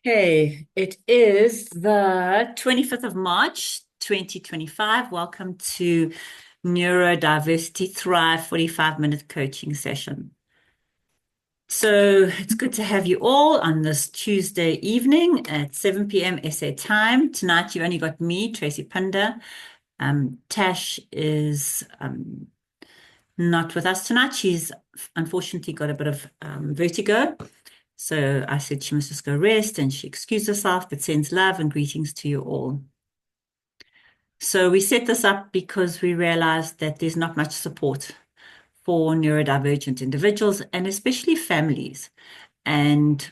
Okay, it is the 25th of March, 2025. Welcome to Neurodiversity Thrive 45-minute coaching session. So it's good to have you all on this Tuesday evening at 7 p.m. SA time. Tonight you only got me, Tracy Punda. Tash is not with us tonight. She's unfortunately got a bit of vertigo. So I said she must just go rest, and she excused herself, but sends love and greetings to you all. So we set this up because we realized that there's not much support for neurodivergent individuals and especially families. And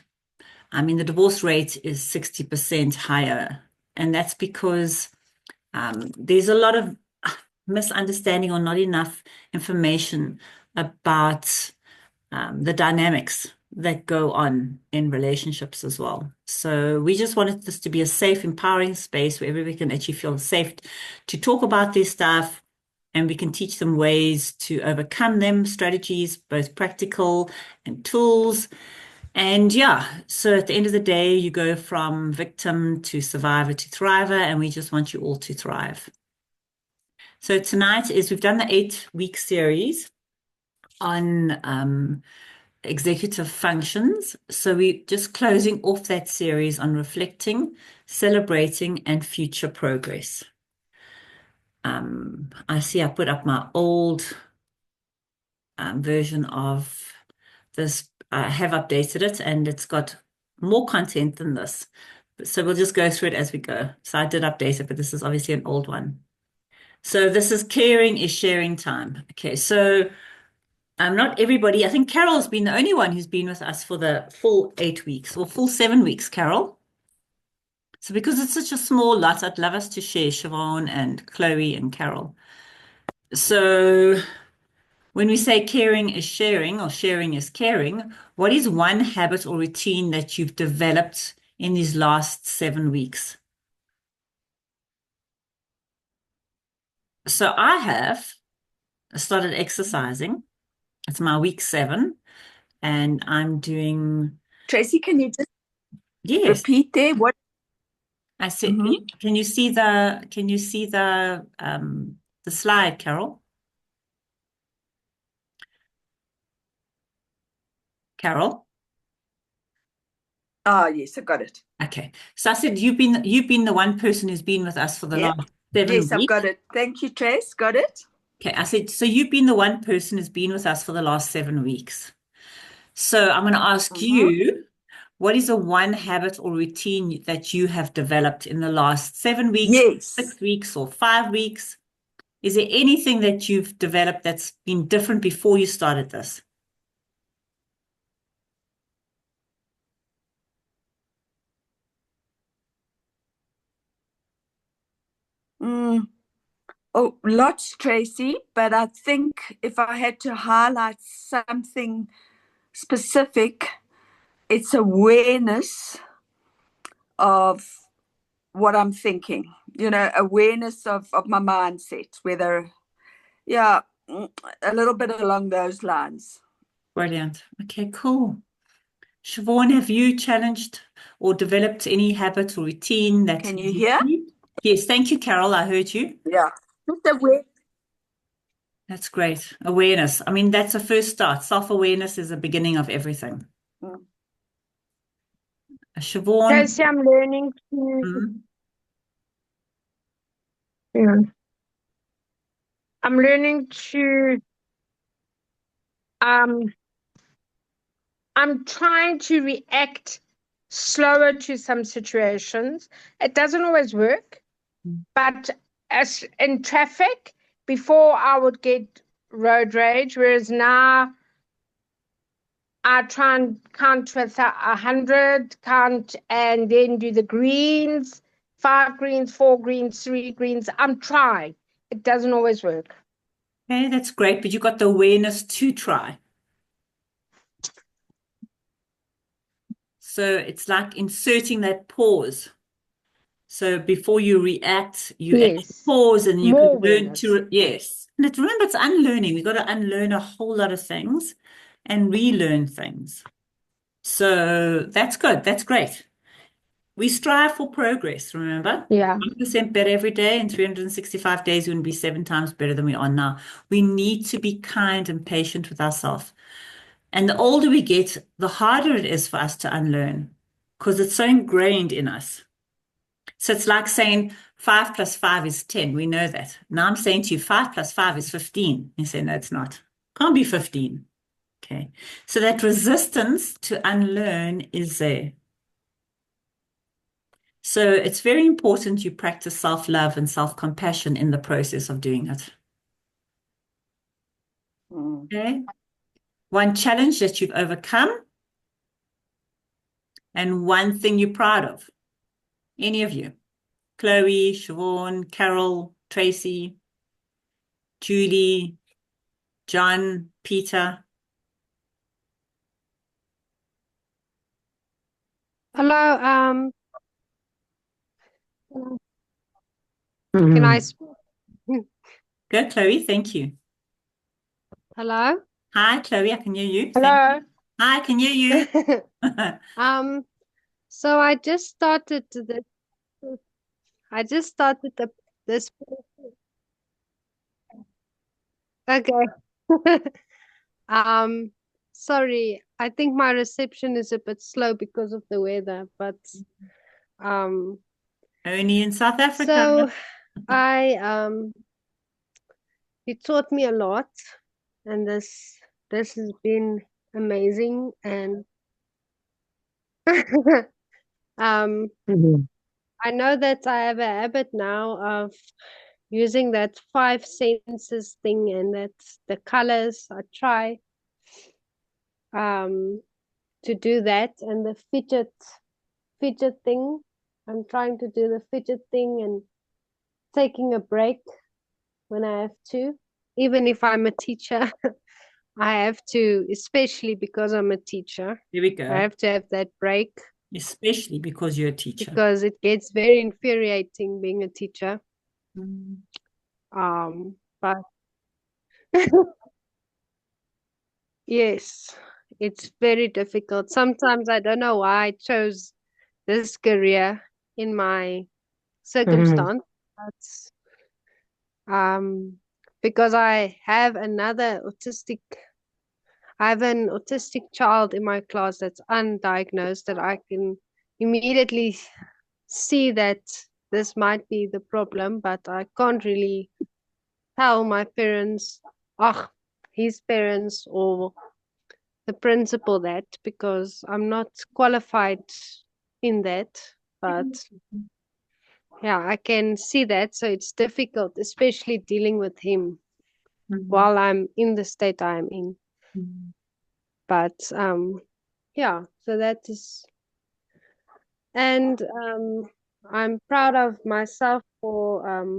I mean, the divorce rate is 60% higher. And that's because there's a lot of misunderstanding or not enough information about the dynamics that go on in relationships as well. So we just wanted this to be a safe, empowering space where everybody can actually feel safe to talk about this stuff, and we can teach them ways to overcome them, strategies, both practical and tools. And yeah, so at the end of the day, you go from victim to survivor to thriver, and we just want you all to thrive. So tonight we've done the 8-week series on executive functions. So we're just closing off that series on reflecting, celebrating, and future progress. I see I put up my old version of this. I have updated it, and it's got more content than this. So we'll just go through it as we go. So I did update it, but this is obviously an old one. So this is caring is sharing time. Okay, so not everybody. I think Carol's been the only one who's been with us for the full 8 weeks or full 7 weeks, Carol. So because it's such a small lot, I'd love us to share Siobhan and Chloe and Carol. So when we say caring is sharing or sharing is caring, what is one habit or routine that you've developed in these last 7 weeks? So I have started exercising. It's my week 7, and I'm doing. Tracy, can you just Yes. repeat there? What? I said, can you see the slide, Carol? Carol? Ah, yes, I got it. Okay. So I said you've been the one person who's been with us for the Yeah. last 7 Yes, I've weeks. got it. Thank you, Trace. Got it. Okay. I said, so you've been the one person who's been with us for the last 7 weeks. So I'm going to ask Mm-hmm. you, what is a one habit or routine that you have developed in the last 7 weeks, Yes. 6 weeks, or 5 weeks? Is there anything that you've developed that's been different before you started this? Mm. Oh, lots, Tracy, but I think if I had to highlight something specific, it's awareness of what I'm thinking, awareness of my mindset, whether, yeah, a little bit along those lines. Brilliant. Okay, cool. Siobhan, have you challenged or developed any habit or routine that Can you hear? Yes, thank you, Carol. I heard you. Yeah. Just aware. That's great. Awareness. I mean, that's a first start. Self-awareness is the beginning of everything. Mm. Siobhan, Tracy, I'm learning to, mm, yeah, I'm learning to, um, I'm trying to react slower to some situations. It doesn't always work, but as in traffic, before I would get road rage, whereas now I try and count with 100, count and then do the greens, 5 greens, 4 greens, 3 greens. I'm trying. It doesn't always work. okay, that's great, but you got the awareness to try. So it's like inserting that pause. So before you react, you actually Yes, pause and you can more learn awareness. to, yes. And remember, it's unlearning. We've got to unlearn a whole lot of things and relearn things. So that's good. That's great. We strive for progress, remember? Yeah. 1% better every day, and 365 days, we would be 7 times better than we are now. We need to be kind and patient with ourselves. And the older we get, the harder it is for us to unlearn because it's so ingrained in us. So it's like saying 5 plus 5 is 10. We know that. Now I'm saying to you, 5 plus 5 is 15. You say, no, it's not. Can't be 15. Okay. So that resistance to unlearn is there. So it's very important you practice self-love and self-compassion in the process of doing it. Okay. One challenge that you've overcome and one thing you're proud of. Any of you. Chloe, Siobhan, Carol, Tracy, Julie, John, Peter. Hello. Can I speak? Go, Chloe. Thank you. Hello. Hi, Chloe. I can hear you. Thank Hello. you. Hi, I can hear you. So I just started this. I just started this. Okay. Um, Sorry. I think my reception is a bit slow because of the weather, but um, Only in South Africa. so I you taught me a lot, and this has been amazing, and um I know that I have a habit now of using that five senses thing, and that's the colors. I try to do that, and the fidget thing. I'm trying to do the fidget thing and taking a break when I have to. Even if I'm a teacher, I have to, especially because I'm a teacher, Here we I go. have to have that break Especially because you're a teacher. because it gets very infuriating being a teacher. Mm. But yes, it's very difficult. Sometimes I don't know why I chose this career in my circumstance. That's because I have an autistic child in my class that's undiagnosed that I can immediately see that this might be the problem, but I can't really tell my parents, his parents or the principal that because I'm not qualified in that. But yeah, I can see that. So it's difficult, especially dealing with him while I'm in the state I'm in. But yeah, so that is, and I'm proud of myself for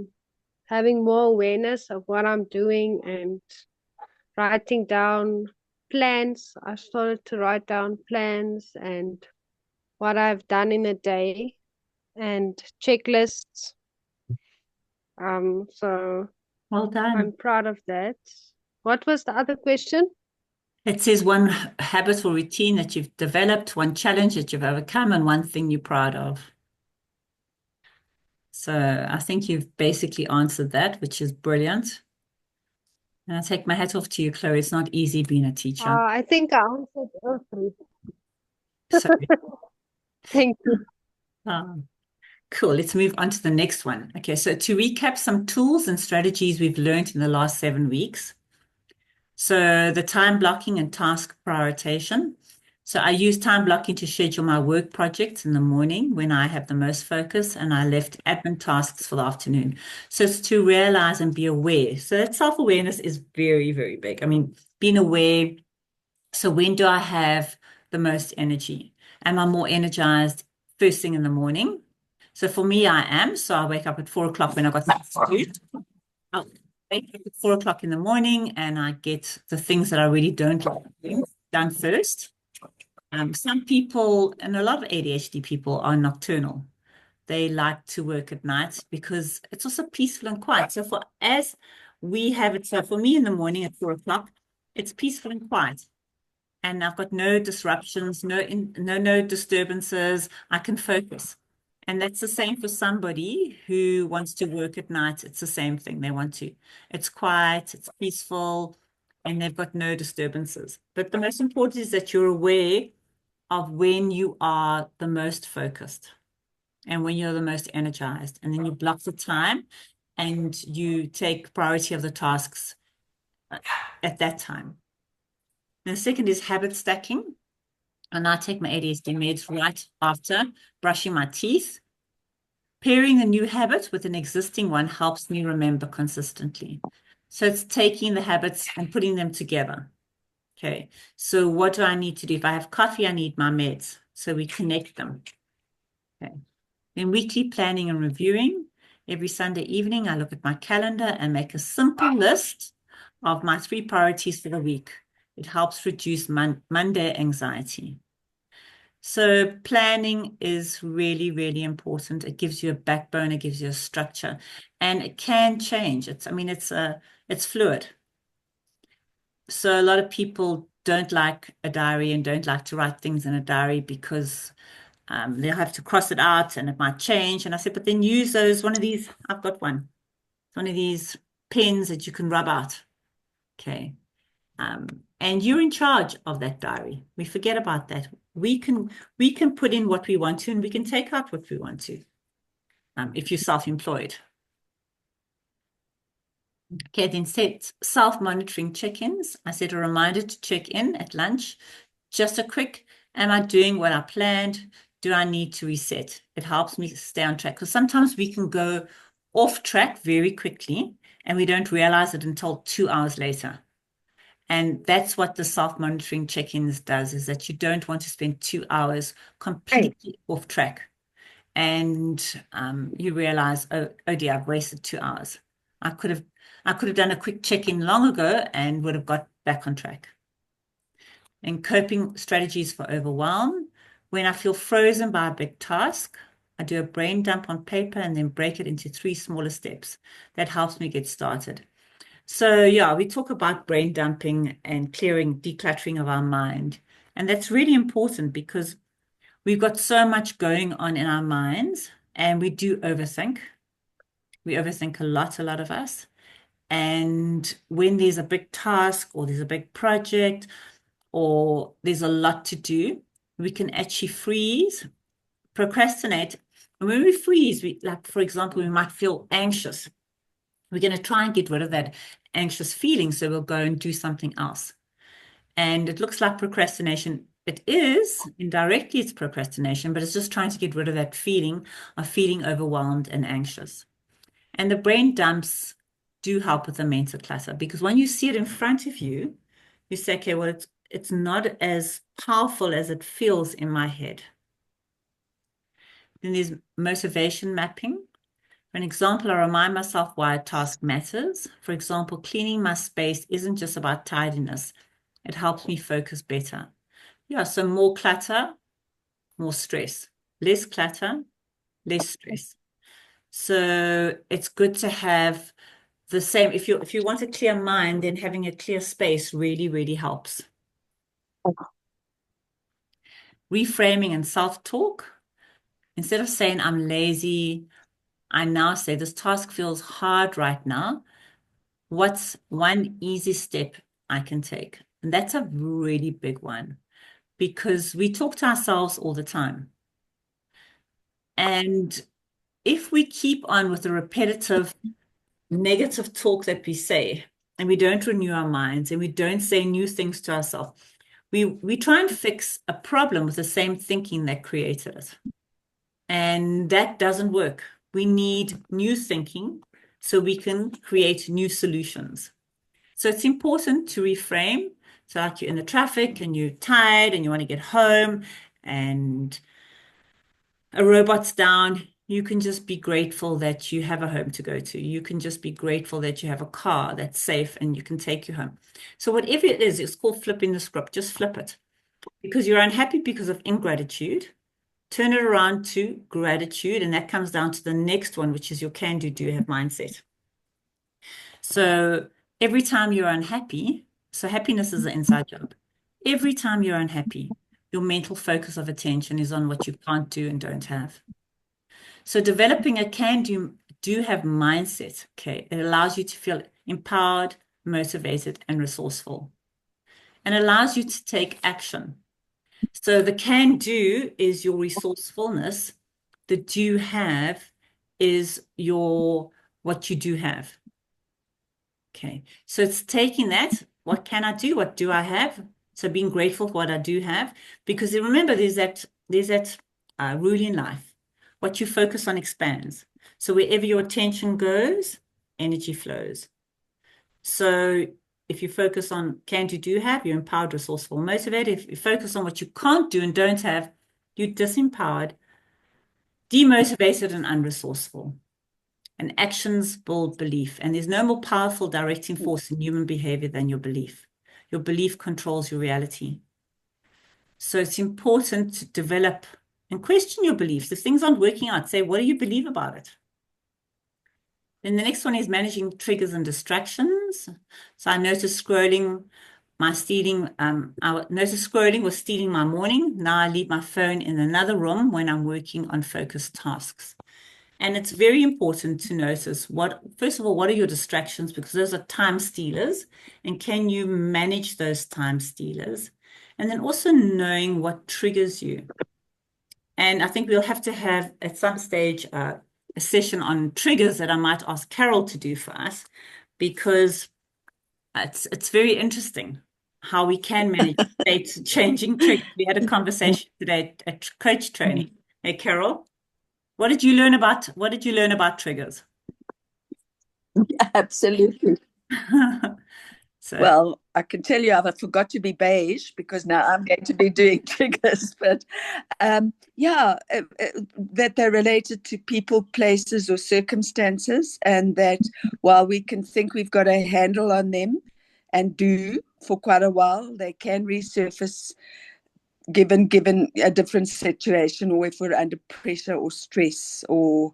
having more awareness of what I'm doing and writing down plans. I started to write down plans and what I've done in a day and checklists. So Well done. I'm proud of that. What was the other question? It says one habit or routine that you've developed, one challenge that you've overcome, and one thing you're proud of. So I think you've basically answered that, which is brilliant. And I take my hat off to you, Chloe. It's not easy being a teacher. I think I answered all three. So, Thank you. cool. Let's move on to the next one. Okay, so to recap some tools and strategies we've learned in the last 7 weeks. So the time blocking and task prioritization. So I use time blocking to schedule my work projects in the morning when I have the most focus, and I left admin tasks for the afternoon. So it's to realize and be aware. So that self-awareness is very, very big. I mean, being aware. So when do I have the most energy? Am I more energized first thing in the morning? So for me, I am. So I wake up at 4 o'clock when I got my food. I'll wake up at 4 o'clock in the morning and I get the things that I really don't like doing done first. Some people, and a lot of ADHD people, are nocturnal. They like to work at night because it's also peaceful and quiet. So for as we have it, so for me in the morning at 4 o'clock, it's peaceful and quiet. And I've got no disruptions, no disturbances. I can focus. And that's the same for somebody who wants to work at night. It's the same thing. They want to. It's quiet, it's peaceful, and they've got no disturbances. But the most important is that you're aware of when you are the most focused and when you're the most energized. And then you block the time and you take priority of the tasks at that time. And the second is habit stacking. And I take my ADHD meds right after brushing my teeth. Pairing a new habit with an existing one helps me remember consistently. So it's taking the habits and putting them together. Okay. So what do I need to do? If I have coffee, I need my meds. So we connect them. Okay. Then weekly planning and reviewing. Every Sunday evening, I look at my calendar and make a simple list of my 3 priorities for the week. It helps reduce Monday anxiety. So planning is really, really important. It gives you a backbone, it gives you a structure, and it can change. It's fluid. So a lot of people don't like a diary and don't like to write things in a diary because they'll have to cross it out and it might change. And I said, but then use one of these. I've got one. It's one of these pens that you can rub out. Okay. And you're in charge of that diary. We forget about that. We can put in what we want to, and we can take out what we want to. If you're self-employed. Okay, then set self-monitoring check-ins. I set a reminder to check in at lunch. Just a quick, am I doing what I planned? Do I need to reset? It helps me stay on track because sometimes we can go off track very quickly and we don't realize it until 2 hours later. And that's what the self-monitoring check-ins does, is that you don't want to spend 2 hours completely off track. And you realize, oh dear, I've wasted 2 hours. I could have done a quick check-in long ago and would have got back on track. And coping strategies for overwhelm. When I feel frozen by a big task, I do a brain dump on paper and then break it into 3 smaller steps. That helps me get started. So yeah, we talk about brain dumping and decluttering of our mind. And that's really important because we've got so much going on in our minds and we do overthink. We overthink a lot of us. And when there's a big task or there's a big project or there's a lot to do, we can actually freeze, procrastinate. And when we freeze, like, for example, we might feel anxious. We're going to try and get rid of that anxious feeling. So we'll go and do something else. And it looks like procrastination. It is, indirectly, it's procrastination, but it's just trying to get rid of that feeling of feeling overwhelmed and anxious. And the brain dumps do help with the mental clutter because when you see it in front of you, you say, okay, well, it's not as powerful as it feels in my head. Then there's motivation mapping. For an example, I remind myself why a task matters. For example, cleaning my space isn't just about tidiness. It helps me focus better. Yeah, so more clutter, more stress. Less clutter, less stress. So it's good to have the same. If you want a clear mind, then having a clear space really, really helps. Reframing and self-talk. Instead of saying I'm lazy, I now say this task feels hard right now. What's one easy step I can take? And that's a really big one because we talk to ourselves all the time. And if we keep on with the repetitive negative talk that we say, and we don't renew our minds and we don't say new things to ourselves, we try and fix a problem with the same thinking that created it. And that doesn't work. We need new thinking so we can create new solutions. So it's important to reframe. So like you're in the traffic and you're tired and you want to get home and a robot's down, you can just be grateful that you have a home to go to. You can just be grateful that you have a car that's safe and you can take you home. So whatever it is, it's called flipping the script. Just flip it. Because you're unhappy because of ingratitude, turn it around to gratitude, and that comes down to the next one, which is your can-do, do-have mindset. So every time you're unhappy, so happiness is an inside job. Every time you're unhappy, your mental focus of attention is on what you can't do and don't have. So developing a do have mindset, okay, it allows you to feel empowered, motivated, and resourceful, and allows you to take action. So the can do is your resourcefulness. The do have is your what you do have. Okay. So it's taking that. What can I do? What do I have? So being grateful for what I do have. Because remember, there's that rule in life. What you focus on expands. So wherever your attention goes, energy flows. So if you focus on can do have, you're empowered, resourceful, motivated. If you focus on what you can't do and don't have, you're disempowered, demotivated, and unresourceful. And actions build belief. And there's no more powerful directing force in human behavior than your belief. Your belief controls your reality. So it's important to develop and question your beliefs. If things aren't working out, say, what do you believe about it? Then the next one is managing triggers and distractions. So I noticed scrolling was stealing my morning. Now I leave my phone in another room when I'm working on focused tasks. And it's very important to notice first of all, what are your distractions? Because those are time stealers. And can you manage those time stealers? And then also knowing what triggers you. And I think we'll have to have at some stage a session on triggers that I might ask Carol to do for us, because it's very interesting how we can manage state changing triggers. We had a conversation today at coach training. Hey, Carol, what did you learn about triggers? Absolutely. So, Well, I can tell you I forgot to be beige because now I'm going to be doing triggers. But that they're related to people, places, or circumstances, and that while we can think we've got a handle on them and do for quite a while, they can resurface given a different situation, or if we're under pressure or stress, or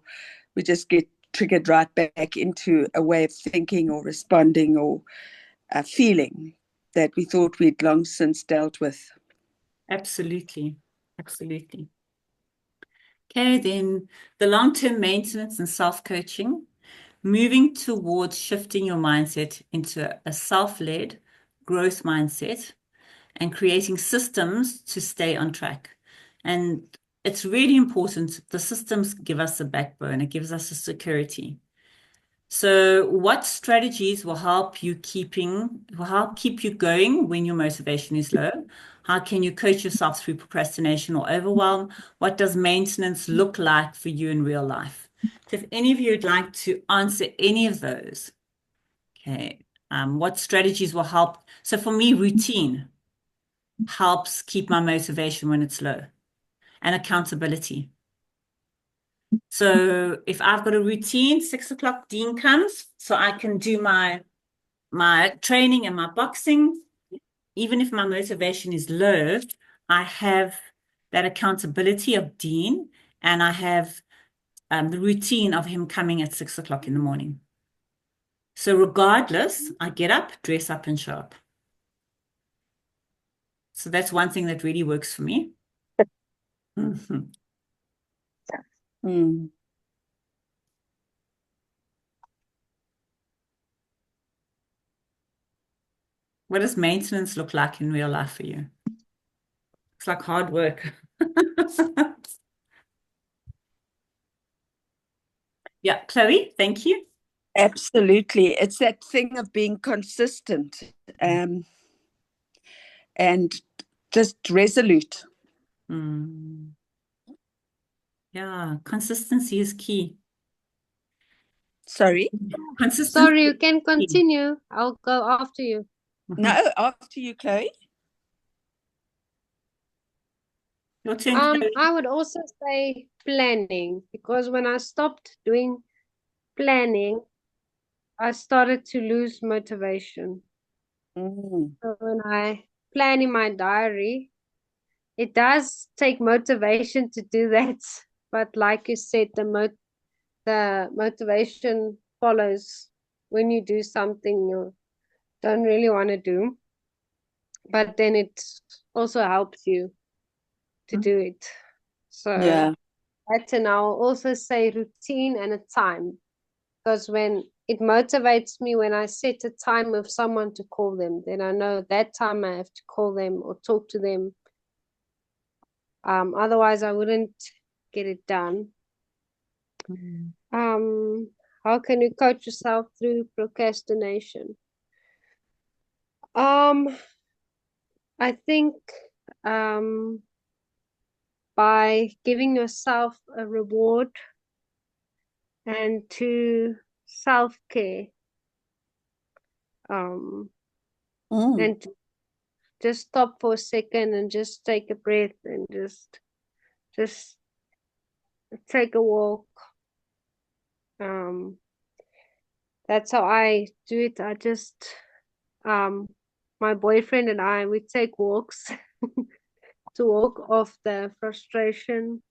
we just get triggered right back into a way of thinking or responding or feeling that we thought we'd long since dealt with. absolutely. Absolutely. Okay, then the long-term maintenance and self-coaching, moving towards shifting your mindset into a self-led growth mindset and creating systems to stay on track. And it's really important. The systems give us a backbone. It gives us a security. So what strategies will help keep you going when your motivation is low? How can you coach yourself through procrastination or overwhelm? What does maintenance look like for you in real life? So if any of you would like to answer any of those, okay, what strategies will help? So for me, routine helps keep my motivation when it's low, and accountability. So if I've got a routine, 6 o'clock Dean comes, so I can do my training and my boxing. Even if my motivation is low, I have that accountability of Dean, and I have the routine of him coming at 6 o'clock in the morning. So regardless, I get up, dress up, and show up. So that's one thing that really works for me. Mhm. Mm. What does maintenance look like in real life for you? It's like hard work. Yeah, Chloe, thank you. Absolutely. It's that thing of being consistent and just resolute. Mm. Yeah, consistency is key. Sorry? Consistency Sorry, you is can key. continue. I'll go after you. No, after you, Chloe. Your turn, Chloe. I would also say planning, because when I stopped doing planning, I started to lose motivation. Mm. So when I plan in my diary, it does take motivation to do that. But like you said, the motivation follows when you do something you don't really want to do. But then it also helps you to do it. So Yeah. that, and I'll also say routine and a time, because when it motivates me when I set a time with someone to call them, then I know that time I have to call them or talk to them. Otherwise I wouldn't get it done. How can you coach yourself through procrastination? I think by giving yourself a reward and to self-care, and just stop for a second and just take a breath and just take a walk. That's how I do it. I just my boyfriend and I, we take walks to walk off the frustration.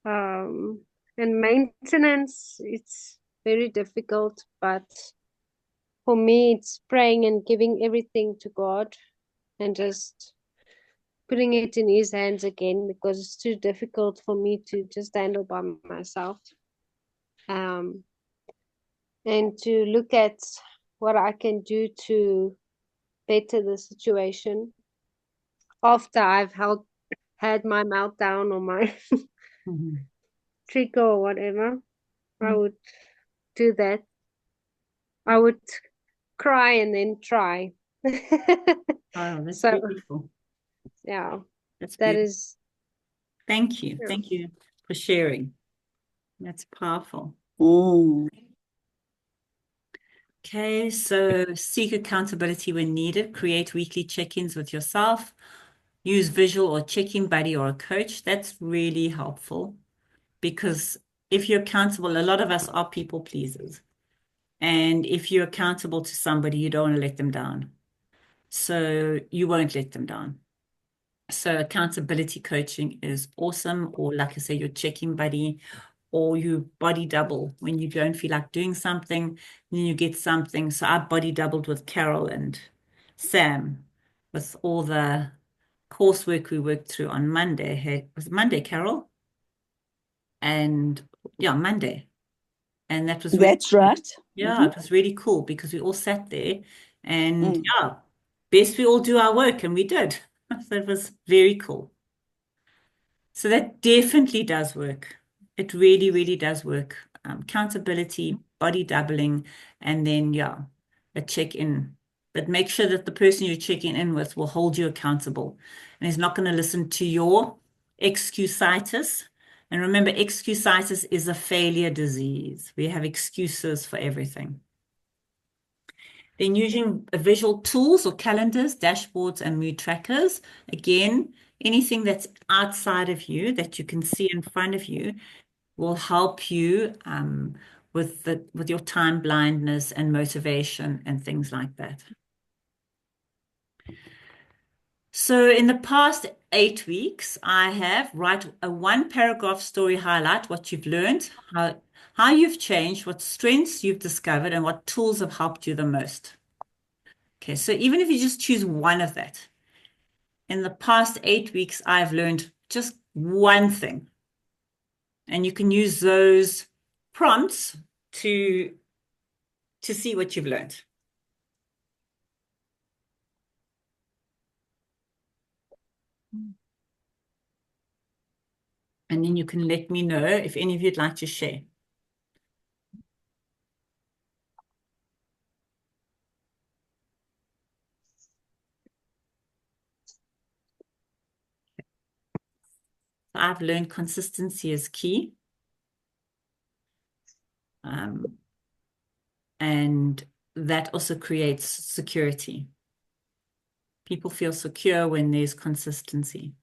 And maintenance, it's very difficult, but for me it's praying and giving everything to God and just putting it in his hands again, because it's too difficult for me to just handle by myself. And to look at what I can do to better the situation after I've had my meltdown or my trigger or whatever. I would do that. I would cry and then try. Oh, that's So, beautiful. yeah, That's that beautiful. is. Thank you. Yeah. Thank you for sharing. That's powerful. Okay, so seek accountability when needed. Create weekly check-ins with yourself. Use visual or check-in buddy or a coach. That's really helpful, because if you're accountable, a lot of us are people pleasers. And if you're accountable to somebody, you don't want to let them down. So you won't let them down. So accountability coaching is awesome. Or like I say, your check-in buddy, or you body double when you don't feel like doing something, then you get something. So I body doubled with Carol and Sam with all the coursework we worked through on Monday. Hey, was it Monday, Carol? And yeah, Monday. And that was really, That's right. yeah, it was really cool because we all sat there and yeah, best we all do our work, and we did. So it was very cool. So that definitely does work. It really, really does work. Accountability, body doubling, and then, yeah, a check-in. But make sure that the person you're checking in with will hold you accountable and is not going to listen to your excusitis. And remember, excusitis is a failure disease. We have excuses for everything. Then using visual tools or calendars, dashboards, and mood trackers. Again, anything that's outside of you that you can see in front of you will help you with your time blindness and motivation and things like that. So in the past 8 weeks, I have write a 1-paragraph story highlight what you've learned, how you've changed, what strengths you've discovered, and what tools have helped you the most. Okay, so even if you just choose one of that, in the past 8 weeks, I've learned just one thing. And you can use those prompts to see what you've learned. And then you can let me know if any of you'd like to share. I've learned consistency is key. And that also creates security. People feel secure when there's consistency.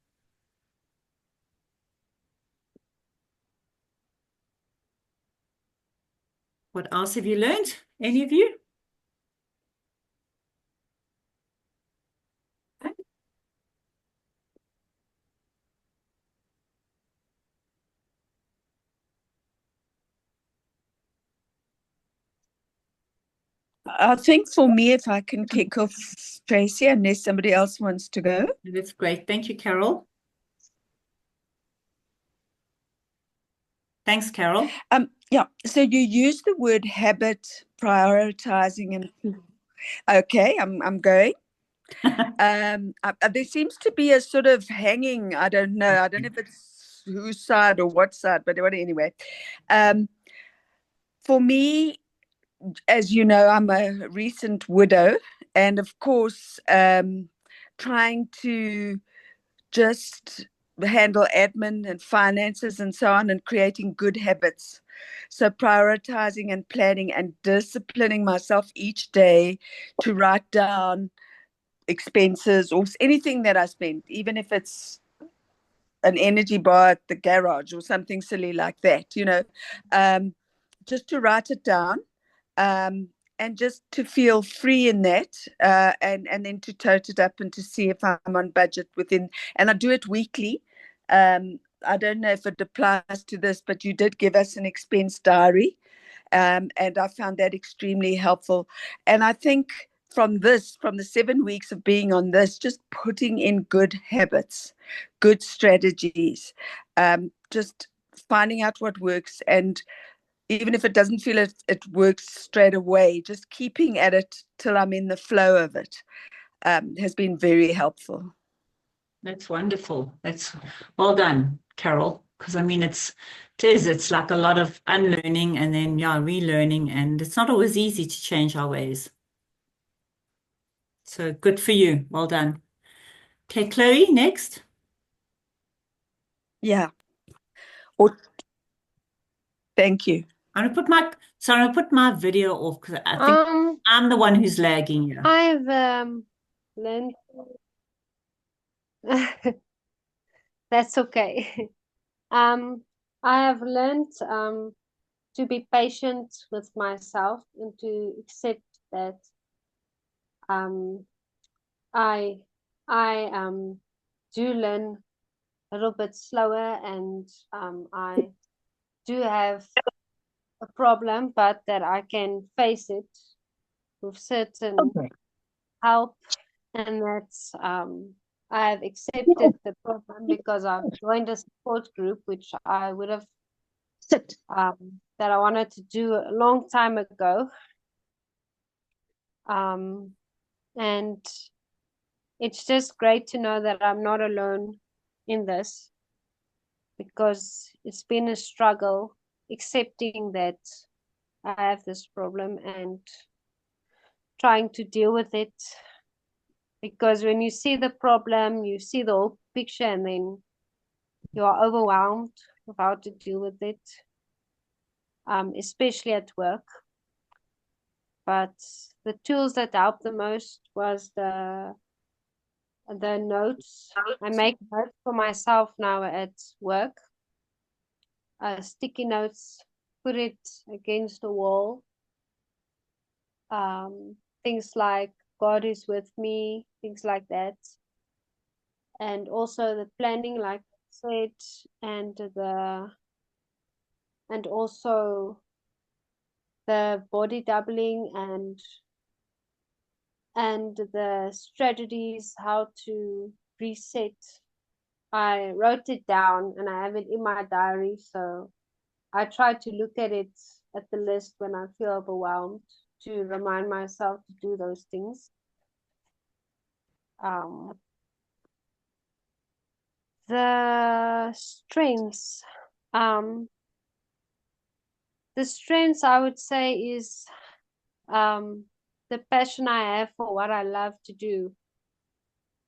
What else have you learned? Any of you? I think for me, if I can kick off, Tracy, unless somebody else wants to go. That's great. Thank you, Carol. Thanks, Carol. Yeah, so you use the word habit, prioritizing, and okay, I'm going. There seems to be a sort of hanging, I don't know if it's whose side or what side, but anyway. For me, as you know, I'm a recent widow, and of course, trying to just handle admin and finances and so on, and creating good habits. So prioritizing and planning and disciplining myself each day to write down expenses or anything that I spend, even if it's an energy bar at the garage or something silly like that, just to write it down, and just to feel free in that, and then to tote it up and to see if I'm on budget within. And I do it weekly. I don't know if it applies to this, but you did give us an expense diary, and I found that extremely helpful. And I think from the 7 weeks of being on this, just putting in good habits, good strategies, just finding out what works, and even if it doesn't feel it works straight away, just keeping at it till I'm in the flow of it, has been very helpful. That's wonderful. That's well done, Carol. Because I mean, it's like a lot of unlearning and then relearning, and it's not always easy to change our ways. So good for you. Well done. Okay, Chloe, next. Yeah. Or thank you. I'm gonna put my video off because I think I'm the one who's lagging here. I've learned that's okay. I have learned to be patient with myself and to accept that I do learn a little bit slower, and I do have a problem, but that I can face it with certain help, and that's I have accepted the problem because I've joined a support group, which I would have that I wanted to do a long time ago. And it's just great to know that I'm not alone in this, because it's been a struggle accepting that I have this problem and trying to deal with it. Because when you see the problem, you see the whole picture, and then you are overwhelmed with how to deal with it, especially at work. But the tools that helped the most was the notes. I make notes for myself now at work. Sticky notes, put it against the wall. Things like God is with me, things like that. And also the planning, like I said, and also the body doubling and the strategies how to reset. I wrote it down and I have it in my diary, so I try to look at it at the list when I feel overwhelmed to remind myself to do those things. The strengths. The strengths I would say is the passion I have for what I love to do,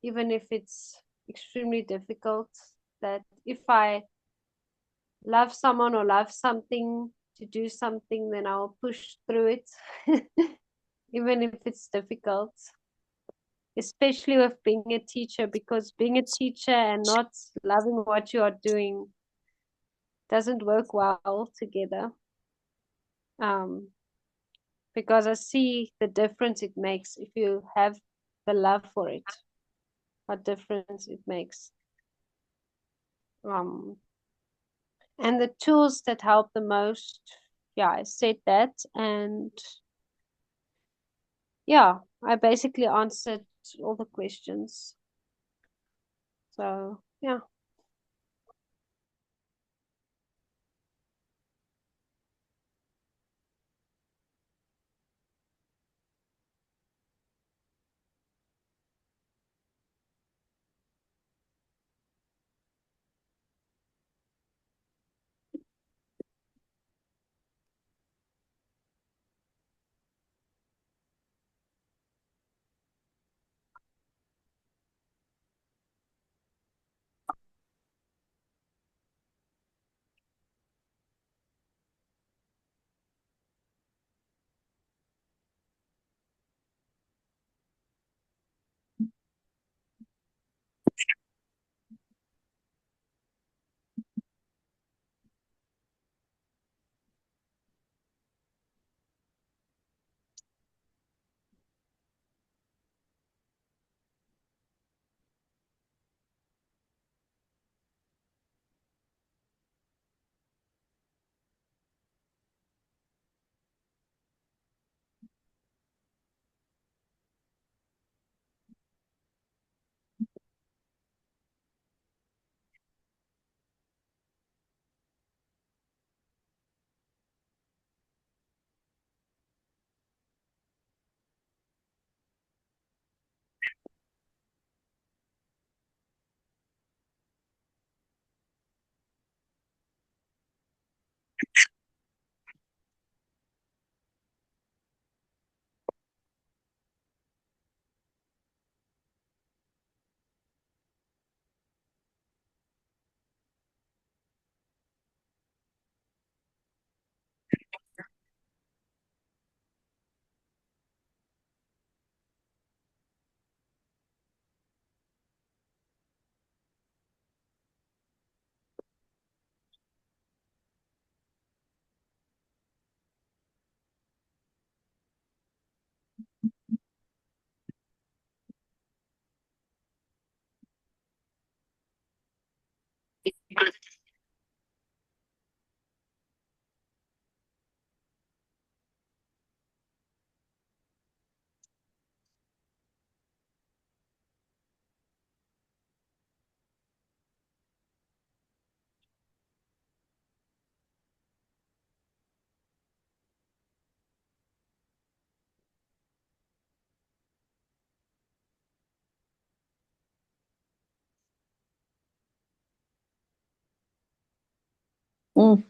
even if it's extremely difficult. That if I love someone or love something, to do something, then I'll push through it, even if it's difficult. Especially with being a teacher, because being a teacher and not loving what you are doing doesn't work well together. Because I see the difference it makes if you have the love for it, what difference it makes. And the tools that help the most, I said that, and I basically answered all the questions. So Mm.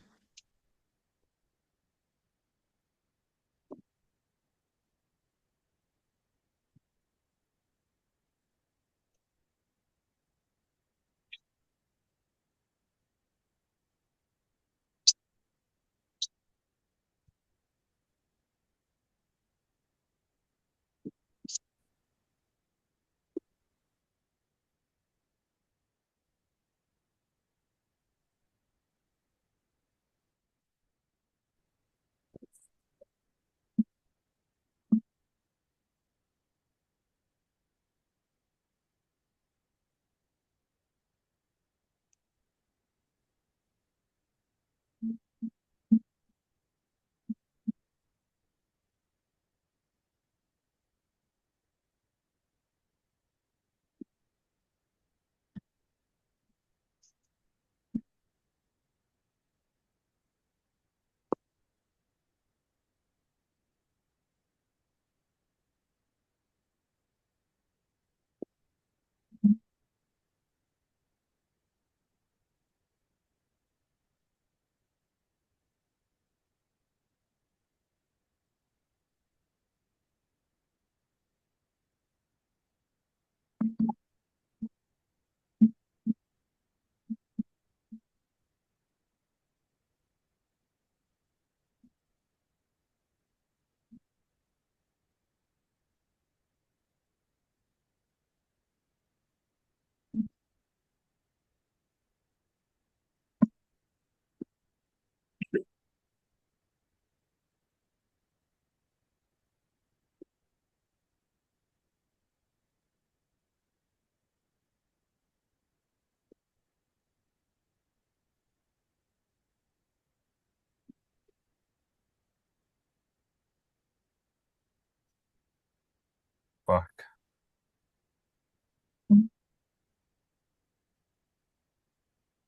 Fuck.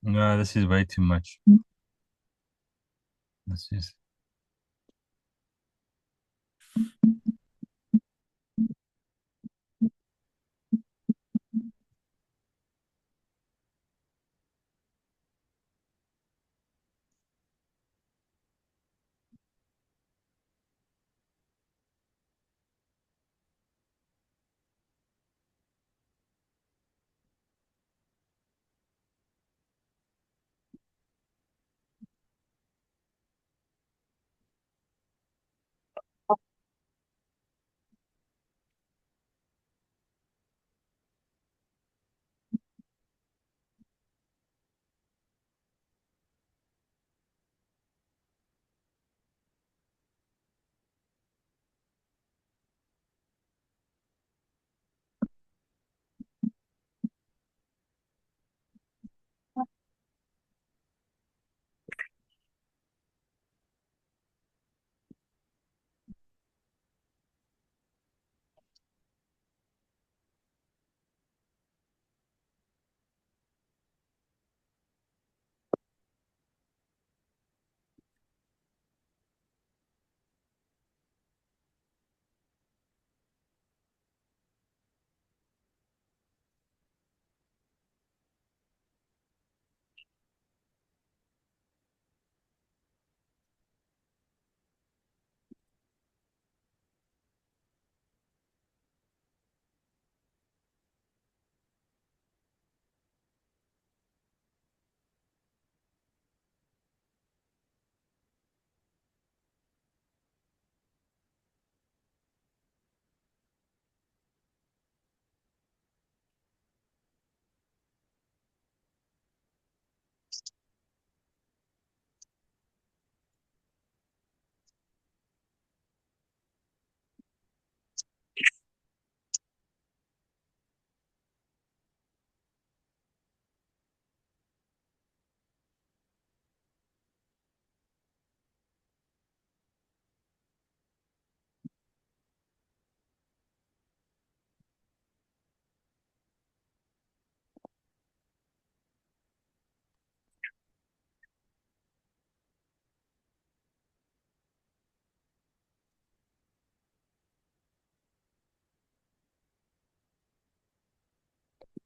No, this is way too much. This is.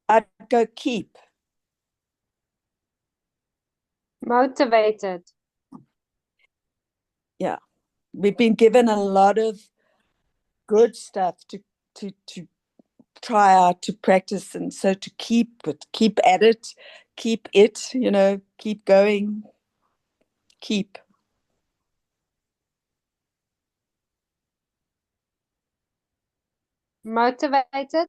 I'd go keep. Motivated. Yeah, we've been given a lot of good stuff to try out, to practice, and so to keep at it, keep it, keep going, keep. Motivated.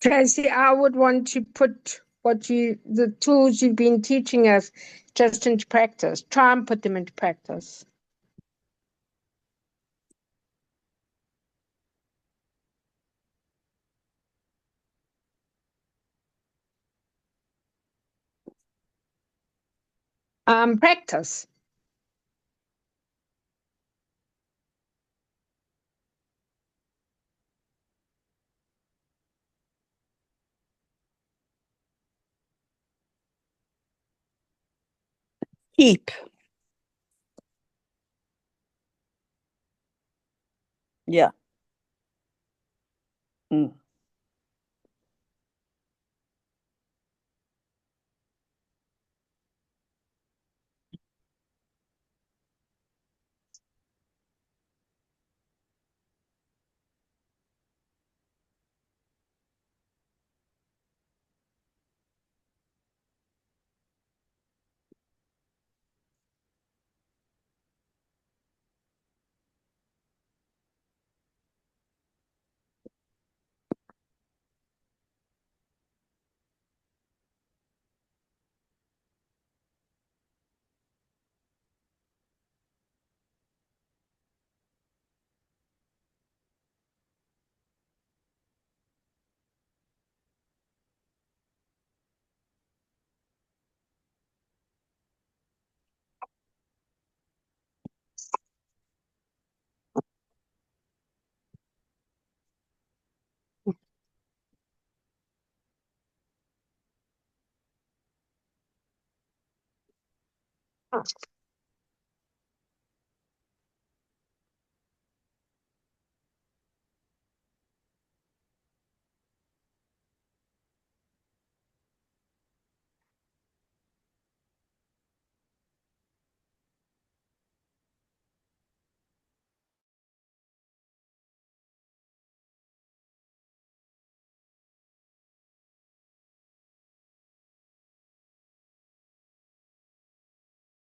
Tracy, I would want to put the tools you've been teaching us just into practice. Try and put them into practice. Practice. Keep. Yeah. Mm.